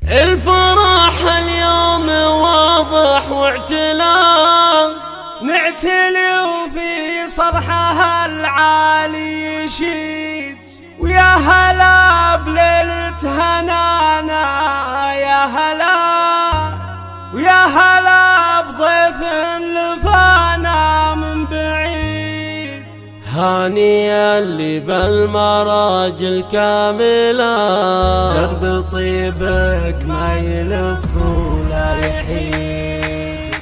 الفرح اليوم واضح واعتلال، نعتلي وفي صرحها العالي يشيد، ويا هلا بليلة هنانا، يا هلا ويا هلا بضيف لفانا من بعيد. هانيا اللي بالمراجل كاملة، درب طيبك ما يلف ولا يحيد.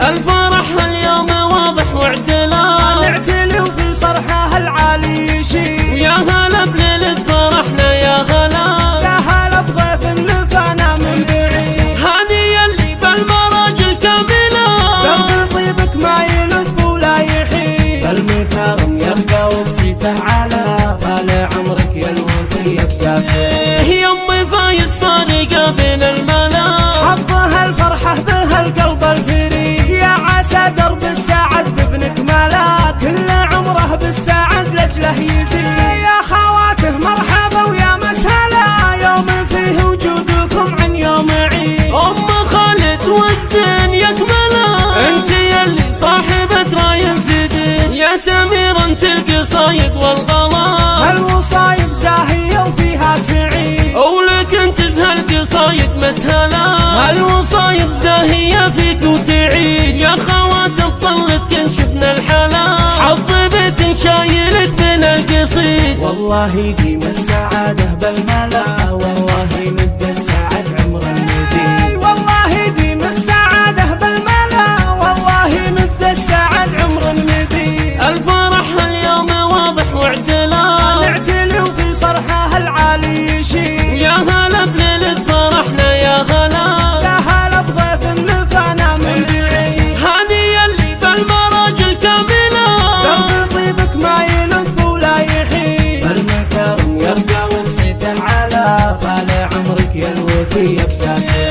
الفرح اليوم واضح واعتلال، نعتلي وفي صرحها العالي يشيد، ويا هلا بليلة فرحنا، يا هلا يا هلا بضيف لفانا من بعيد. هانيا اللي بالمراجل كاملة، درب طيبك ما يلف ولا يحيد. المكرم يبقى وبسيته على طال عمرك يا الوفي القاسي. يمي فايز فارقة بين الملا، حظها الفرحة بها القلب الفريد. يا عسى درب السعد بابنك ملا، كل عمره بالسعد لجله يزيد. يا خواته مرحبا ويا مسهلا، يوم فيه وجودكم عن يوم عيد. أم خالد والزين يكملا، انت يلي صاحبة راي سدين، يا سمير انت القصايد والغلا، الوصايب زاهية وفيها تعيد. ولك انت زهل قصايد مسهلا، الوصايب زاهية فيك وتعيد. يا خواتم طلت كن شفنا الحلا، حظ بيت شايلك بين القصيد. والله ديم السعادة بالملا، والله مد السعد عمر المدين. والله ديم السعادة بالملا، والله مد السعد عمر المدين. الفرح اليوم واضح واعتلال، نعتلي وفي صرحها العالي يشيد، يا هلا بليلة فرحنا، يا هلا يا هلا بضيف لفانا من بعيد. هانيا اللي بالمراجل كاملة، درب طيبك ما يلف ولا يحيد. المكرم يبقى وبسيته على طال عمرك يا الوفي القاسي.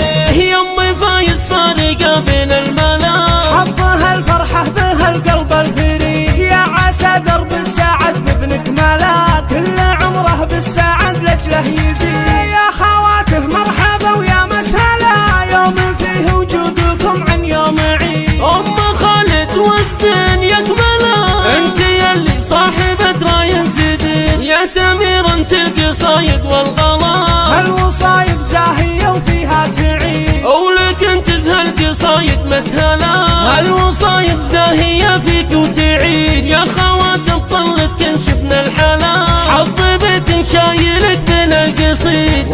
يمي فايز فارقة بين الملا، حظها الفرحة بها القلب الفريد. يا عسى درب السعد بابنك ملا، كل عمره بالسعد لجله يزيد. يا خواته مرحبا ويا مسهلا، يوم فيه وجودكم عن يوم عيد. أم خالد والزين يكملا، انت يلي صاحبة راي سدين، يا سمير انت القصايد والغلا، الوصايب زاهية وفيها تعيد. ولك انت زهل قصايد مسهلا، الوصايب زاهية فيك وتعيد. يا خواتم طلت كن شفنا الحلا، حظ بيت شايلك بين القصيد.